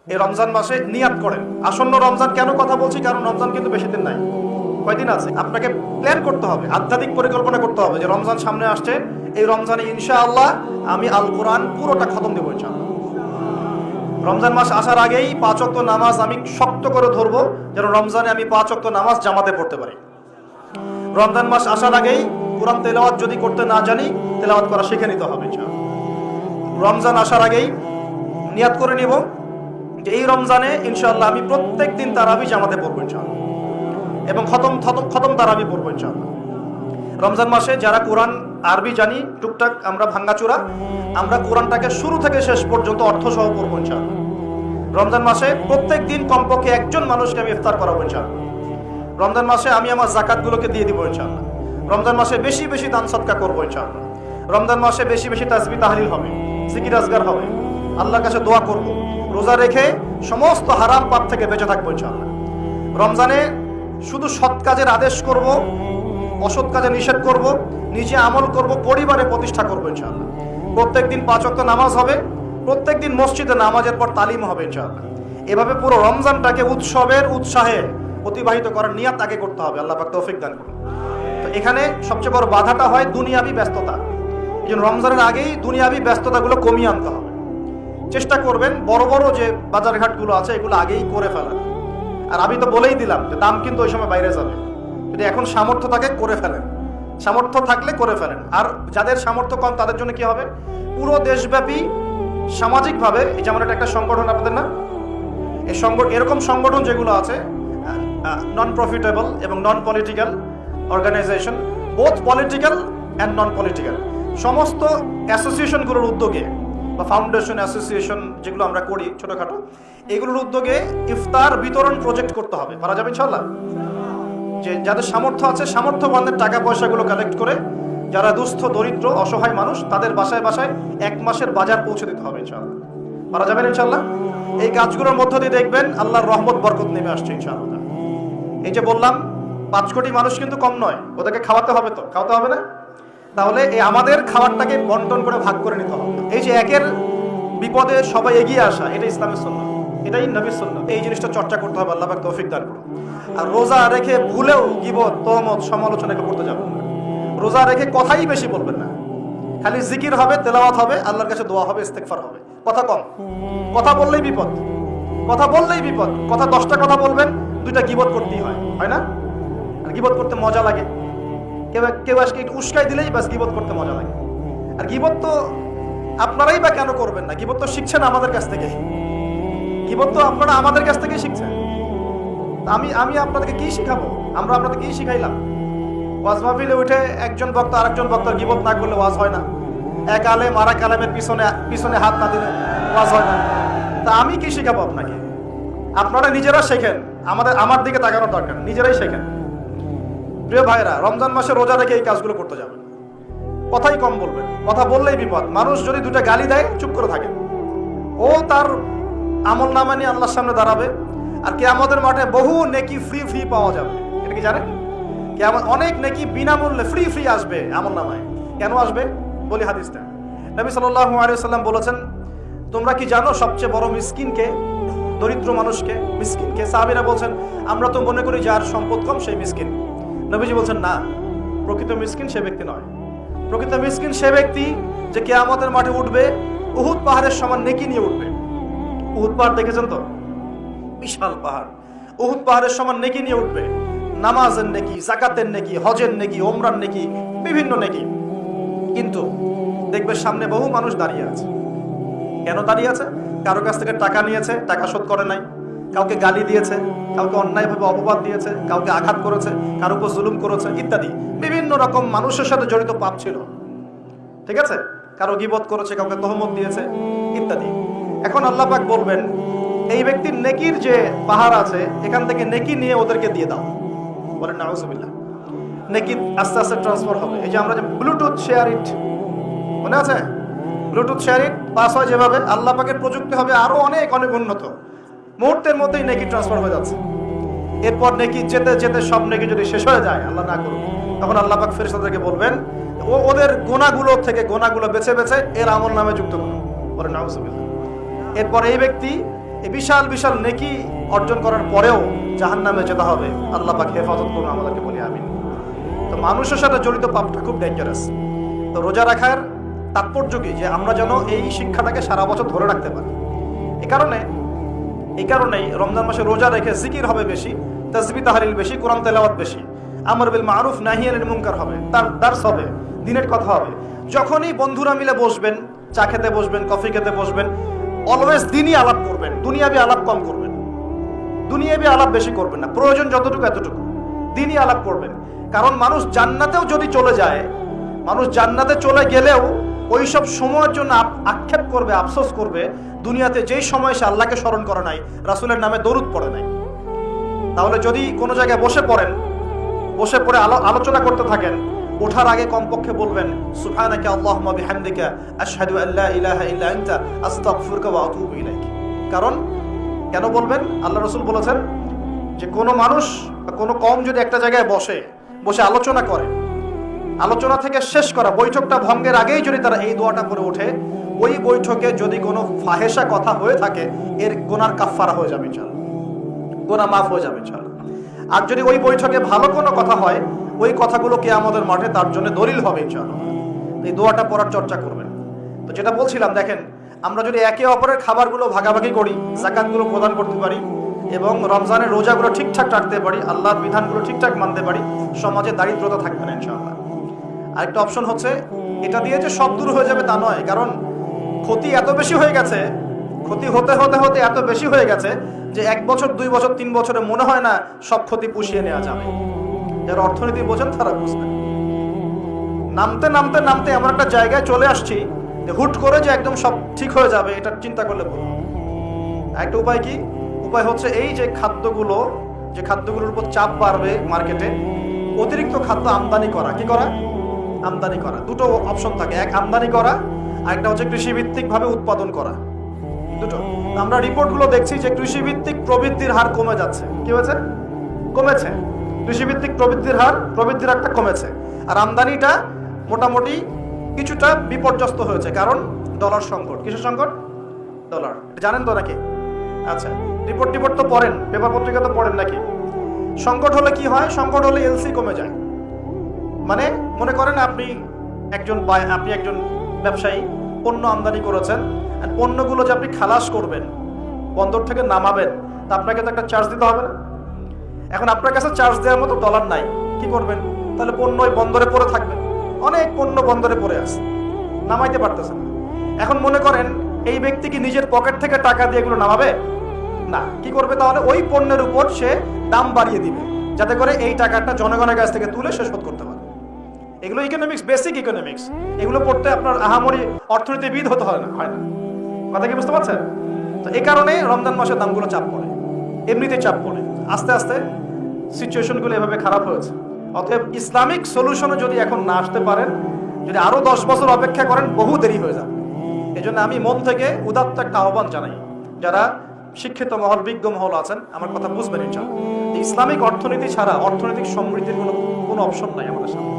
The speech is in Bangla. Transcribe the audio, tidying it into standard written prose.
এই রমজান মাসে নিয়াত করেন। আসন্ন রমজান কেন কথা বলছি, কারণ রমজান কিন্তু বেশি দিন নাই, কয়দিন আছে। আপনাকে প্ল্যান করতে হবে, আধ্যাত্মিক পরিকল্পনা করতে হবে যে রমজান সামনে আসছে, এই রমজানে ইনশাআল্লাহ আমি আল কোরআন পুরোটা খতম দেবো ইনশাআল্লাহ। রমজান মাস আসার আগেই 5 ওয়াক্ত নামাজ আমি শক্ত করে ধরবো, যেন রমজানে আমি 5 ওয়াক্ত নামাজ জামাতে পড়তে পারি। রমজান মাস আসার আগেই কোরআন তেলাওয়াত যদি করতে না জানি, তেলাওয়াত করা শিখে নিতে হবে ইনশাআল্লাহ। রমজান আসার আগেই নিয়াত করে নিব যে এই রমজানে ইনশাআল্লাহ আমি প্রত্যেক দিন তারাবি জামাতে পড়বো ইনশাআল্লাহ, এবং খতম তারাবি পড়বো ইনশাআল্লাহ। রমজান মাসে যারা কোরআন আরবি জানি টুকটাক আমরা ভাঙ্গাচোরা, আমরা কোরআনটাকে শুরু থেকে শেষ পর্যন্ত অর্থ সহ পড়বো ইনশাআল্লাহ। রমজান মাসে প্রত্যেক দিন কমপক্ষে একজন মানুষকে আমি ইফতার করাবো ইনশাআল্লাহ। রমজান মাসে আমি আমার যাকাতগুলোকে দিয়ে দিব ইনশাআল্লাহ। রমজান মাসে বেশি বেশি দান সদকা করবো ইনশাআল্লাহ। রমজান মাসে বেশি বেশি তাসবিহ তাহলিল হবে, জিকির আজগার হবে, আল্লাহর কাছে দোয়া করব, রোজা রেখে সমস্ত হারাম পাপ থেকে বেঁচে থাকবো ইনশাআল্লাহ। রমজানে শুধু সৎ কাজের আদেশ করব, অসৎ কাজে নিষেধ করব, নিজে আমল করব, পরিবারে প্রতিষ্ঠা করবো ইনশাআল্লাহ। প্রত্যেক দিন 5 ওয়াক্ত নামাজ হবে, প্রত্যেক দিন মসজিদে নামাজের পর তালিম হবে ইনশাআল্লাহ। এভাবে পুরো রমজানটাকে উৎসবের উৎসাহে অতিবাহিত করার নিয়াত আগে করতে হবে। আল্লাহ পাক তৌফিক দান করুন। তো এখানে সবচেয়ে বড় বাধাটা হয় দুনিয়াবি ব্যস্ততা। এই জন্য রমজানের আগেই দুনিয়াবি ব্যস্ততাগুলো কমিয়ে আনতে হবে। চেষ্টা করবেন বড় বড় যে বাজারঘাটগুলো আছে এগুলো আগেই করে ফেলার। আর আমি তো বলেই দিলাম যে দাম কিন্তু ওই সময় বাইরে যাবে, যদি এখন সামর্থ্য থাকে করে ফেলেন, সামর্থ্য থাকলে করে ফেলেন। আর যাদের সামর্থ্য কম তাদের জন্য কি হবে, পুরো দেশব্যাপী সামাজিকভাবে, যেমন এটা একটা সংগঠন আপনাদের না, এই এরকম সংগঠন যেগুলো আছে নন প্রফিটেবল এবং non political organisation, both political and non political, সমস্ত অ্যাসোসিয়েশনগুলোর উদ্যোগে বা ফাউন্ডেশন অ্যাসোসিয়েশন যেগুলো আমরা করি ছোটোখাটো, এগুলোর উদ্যোগে ইফতার বিতরণ প্রজেক্ট করতে হবে। পারা যাবে ইনশাআল্লাহ। যে যাদের সামর্থ্য আছে সামর্থ্যবানদের টাকা পয়সাগুলো কালেক্ট করে যারা দুস্থ দরিদ্র অসহায় মানুষ তাদের বাসায় বাসায় 1 মাসের বাজার পৌঁছে দিতে হবে ইনশাআল্লাহ। পারা যাবেন ইনশাআল্লাহ। এই কাজগুলোর মধ্য দিয়ে দেখবেন আল্লাহর রহমত বরকত নেমে আসছে ইনশাআল্লাহ। এই যে বললাম 5 কোটি মানুষ কিন্তু কম নয়, ওদেরকে খাওয়াতে হবে, তো খাওয়াতে হবে না? তাহলে এই আমাদের খাবারটাকে বন্টন করে ভাগ করে নিতে হবে। এই যে একের বিপদে সবাই এগিয়ে আসা, এটা ইসলামের সুন্নাহ, এটাই নবীর সুন্নাহ। এই জিনিসটা চর্চা করতে হবে। আল্লাহ পাক তৌফিক দান করুন। আর রোজা রেখে ভুলেও গীবত, তহমত, সমালোচনা এগুলো করতে যাবেন না। রোজা রেখে কথাই বেশি বলবেন না, খালি জিকির হবে, তেলাওয়াত হবে, আল্লাহর কাছে দোয়া হবে, ইস্তেগফার হবে। কথা কম, কথা বললেই বিপদ, কথা বললেই বিপদ। কথা 10টা কথা বলবেন, 2টা গীবত করতেই হয় না? আর গীবত করতে মজা লাগে। কেউ আজকে একটু উস্কাই দিলেই বাস গীবত করতে মজা লাগে। আর গীবত তো আপনারাই বা কেন করবেন না? গীবত তো শিখছেন আমাদের কাছ থেকে, গীবত তো আপনারা আমাদের কাছ থেকেই শিখছেন। আমি আপনাদেরকে কি শিখাবো? আমরা আপনাদের কি শিখাইলাম? ওয়াজ মাহফিলে উঠে একজন বক্তা আরেকজন বক্তার গীবত না করলে ওয়াজ হয় না। এক আলেম আর এক আলেমের পিছনে হাত না দিলে ওয়াজ হয় না। তা আমি কি শিখাবো আপনাকে? আপনারা নিজেরা শেখেন, আমার দিকে তাকানোর দরকার, নিজেরাই শেখেন। প্রিয় ভাইরা, রমজান মাসে রোজা রেখে এই কাজগুলো করতে যাবেন। কথাই কম বলবেন, কথা বললেই বিপদ। মানুষ যদি 2টা গালি দেয় চুপ করে থাকেন, ও তার আমল নামা নিয়ে আল্লাহর সামনে দাঁড়াবে। আর কিয়ামতের মাঠে বহু নেকি ফ্রি পাওয়া যাবে। এটা কি জানেন? কিয়ামত অনেক নেকি বিনামূল্যে ফ্রি আসবে আমল নামায়। কেন আসবে বলি হাদিসটা। নবী সাল্লাল্লাহু আলাইহি ওয়াসাল্লাম বলেছেন, তোমরা কি জানো সবচেয়ে বড় মিসকিনকে, দরিদ্র মানুষকে, মিসকিনকে? সাহাবীরা বলছেন, আমরা তো মনে করি যার সম্পদ কম সেই মিসকিন। নবীজি বলছেন, না, প্রকৃত মিসকিন সে ব্যক্তি নয়। প্রকৃত মিসকিন সে ব্যক্তি যে কিয়ামতের মাঠে উঠবে উহুদ পাহাড়ের সমান নেকি নিয়ে উঠবে। উহুদ পাহাড় দেখেছেন তো? বিশাল পাহাড়। উহুদ পাহাড়ের সমান নেকি নিয়ে উঠবে। নামাজের নেকি, যাকাতের নেকি, হজের নেকি, ওমরার নেকি, বিভিন্ন নেকি। কিন্তু দেখবে সামনে বহু মানুষ দাঁড়িয়ে আছে। কেন দাঁড়িয়ে আছে? কারো কাছ থেকে টাকা নিয়েছে, টাকা শোধ করে নাই, কাউকে গালি দিয়েছে, কাউকে অন্যায়ভাবে অপবাদ দিয়েছে, কাউকে আঘাত করেছে, কারো উপর জুলুম করেছে, ইত্যাদি বিভিন্ন রকম মানুষের সাথে জড়িত পাপ ছিল। ঠিক আছে? কারো গীবত করেছে, কাউকে তহমত দিয়েছে, ইত্যাদি। এখন আল্লাহ পাক বলবেন, এই ব্যক্তির নেকির যে পাহাড় আছে এখান থেকে নেকি নিয়ে ওদেরকে দিয়ে দাও। বলেন নাউজুবিল্লাহ। নেকি আস্তে আস্তে ট্রান্সফার হবে। এই যে আমরা যে ব্লুটুথ শেয়ার ইট, মনে আছে? ব্লুটুথ শেয়ার ইট পাস হয় যেভাবে, আল্লাহ পাকের প্রযুক্তি হবে আরো অনেক উন্নত। মুহূর্তের মধ্যেই নেকি ট্রান্সফার হয়ে যাচ্ছে। এরপর নেকি যেতে যেতে সব নেকি যদি শেষ হয়ে যায়, আল্লাহ না করুন, তখন আল্লাহ পাক ফেরেশতাদেরকে বলবেন, ওদের গুনাহগুলো থেকে গুনাহগুলো বেছে বেছে এর আমল নামে যুক্ত করুন। বলেন নাউজুবিল্লাহ। এরপর এই ব্যক্তি এই বিশাল বিশাল নেকি অর্জন করার পরেও জাহান্নামে যেতে হবে। আল্লাহ পাক হেফাজত করুন আমাদেরকে, বলি আমিন। তো মানুষের সাথে জড়িত পাপটা খুব ডেঞ্জারাস। তো রোজা রাখার তাৎপর্য কি? যে আমরা যেন এই শিক্ষাটাকে সারা বছর ধরে রাখতে পারি। এই কারণেই রমজান মাসে রোজা রেখে জিকির হবে বেশি, তাসবিহ তাহলিল বেশি, কোরআন তেলাওয়াত বেশি, আমর বিল মারুফ নাহি আনিল মুনকার হবে, তার দার্স হবে, দিনের কথা হবে। যখনই বন্ধুরা মিলে বসবেন, চা খেতে বসবেন, কফি খেতে বসবেন, অলওয়েজ দিনই আলাপ করবেন, দুনিয়াবি আলাপ কম করবেন, দুনিয়াবি আলাপ বেশি করবেন না, প্রয়োজন যতটুকু এতটুকু দিনই আলাপ করবেন। কারণ মানুষ জান্নাতেও যদি চলে যায়, মানুষ জান্নাতে চলে গেলেও ওই সব সময়ের জন্য আক্ষেপ করবে, আফসোস করবে, দুনিয়াতে যেই সময় সে আল্লাহকে স্মরণ করে নাই, রাসূলের নামে দরুদ পড়ে নাই। তাহলে যদি কোনো জায়গায় বসে পড়ে আলোচনা করতে থাকেন, ওঠার আগে কমপক্ষে বলবেন সুবহানাকা আল্লাহুম্মা বিহামদিকা আশহাদু আল্লা ইলাহা ইল্লা আনতা আস্তাগফিরুকা ওয়া আতুবু ইলাইক। কারণ কেন বলবেন? আল্লাহ রাসূল বলেছেন যে কোনো মানুষ বা কোনো কওম যদি একটা জায়গায় বসে আলোচনা করে, আলোচনা থেকে শেষ করা বৈঠকটা ভঙ্গের আগেই যদি তারা এই দোয়াটা করে ওঠে, ওই বৈঠকে যদি কোনো ফাহেসা কথা হয়ে থাকে, এর গুনার কাফফারা হয়ে যাবে ইনশাআল্লাহ, গুনাহ মাফ হয়ে যাবে ইনশাআল্লাহ। আর যদি ওই বৈঠকে ভালো কোনো কথা হয়, ওই কথাগুলো কিয়ামতের মাঠে তার জন্য দলিল হবে ইনশাআল্লাহ। এই দোয়াটা পড়ার চর্চা করবেন। তো যেটা বলছিলাম, দেখেন আমরা যদি একে অপরের খাবারগুলো ভাগাভাগি করি, যাকাতগুলো প্রদান করতে পারি এবং রমজানের রোজাগুলো ঠিকঠাক রাখতে পারি, আল্লাহর বিধানগুলো ঠিকঠাক মানতে পারি, সমাজে দারিদ্রতা থাকবে না ইনশাআল্লাহ। আরেকটা অপশন হচ্ছে, এটা দিয়ে যে সব দূর হয়ে যাবে তা নয়, কারণ ক্ষতি এত বেশি হয়ে গেছে, ক্ষতি হতে হতে হতে এত বেশি হয়ে গেছে যে 1 বছর 2 বছর 3 বছরে মনে হয় না সব ক্ষতি পুষিয়ে নেওয়া যাবে। যারা অর্থনীতি বোঝেন তারা বুঝবেন। নামতে নামতে নামতে এমন একটা জায়গায় চলে আসছি যে হুট করে যে একদম সব ঠিক হয়ে যাবে, এটা চিন্তা করলে ভুল। একটা উপায় কি? উপায় হচ্ছে এই যে খাদ্যগুলোর উপর চাপ বাড়বে মার্কেটে, অতিরিক্ত খাদ্য আমদানি করা। কি করা? আমদানি করা। দুটো অপশন থাকে, এক আমদানি করা, আরেকটা হচ্ছে কৃষিভিত্তিক ভাবে উৎপাদন করা। দুটো। আমরা রিপোর্টগুলো দেখছি যে কৃষিভিত্তিক প্রবৃদ্ধির হার কমে যাচ্ছে। কি হয়েছে? কমেছে। কৃষিভিত্তিক প্রবৃদ্ধির হারটা কমেছে, আর আমদানিটা মোটামুটি কিছুটা বিপর্যস্ত হয়েছে। কারণ ডলার সংকট। কিসের সংকট? ডলার। জানেন তো নাকি? আচ্ছা, রিপোর্ট তো পড়েন, পেপার পত্রিকা তো পড়েন নাকি? সংকট হলে কি হয়? সংকট হলে এলসি কমে যায়। মানে মনে করেন আপনি একজন ব্যবসায়ী, পণ্য আমদানি করেছেন, আর পণ্যগুলো যে আপনি খালাস করবেন, বন্দর থেকে নামাবেন, তা আপনাকে তো একটা চার্জ দিতে হবে না? এখন আপনার কাছে চার্জ দেওয়ার মতো ডলার নাই, কি করবেন? তাহলে পণ্য ওই বন্দরে পড়ে থাকবে। অনেক পণ্য বন্দরে পড়ে আছে, নামাইতে পারতেছেন। এখন মনে করেন এই ব্যক্তি কি নিজের পকেট থেকে টাকা দিয়ে এগুলো নামাবে? না। কি করবে তাহলে? ওই পণ্যের উপর সে দাম বাড়িয়ে দিবে, যাতে করে এই টাকাটা জনগণের কাছ থেকে তুলে সে শোধ করতে পারে। এগুলো ইকোনমিক্স, বেসিক ইকোনমিক্স। এগুলো পড়তে আপনার আহামরি অর্থনীতিবিদ হতে হয় না। কথা কি বুঝতে পারছেন? তো এই কারণে রমজান মাসের দামগুলো চাপ পড়ে, এমনিতে চাপ পড়ে। আস্তে আস্তে সিচুয়েশনগুলো এভাবে খারাপ হয়েছে। অতএব ইসলামিক সলিউশনে যদি এখন না আসতে পারেন, যদি আরো 10 বছর অপেক্ষা করেন, বহু দেরি হয়ে যাবে। এই জন্য আমি মন থেকে উদাত্ত একটা আহ্বান জানাই, যারা শিক্ষিত মহল, বিজ্ঞ মহল আছেন, আমার কথা বুঝবেন ইনশাআল্লাহ। ইসলামিক অর্থনীতি ছাড়া অর্থনৈতিক সমৃদ্ধির কোনো অপশন নাই আমাদের সামনে।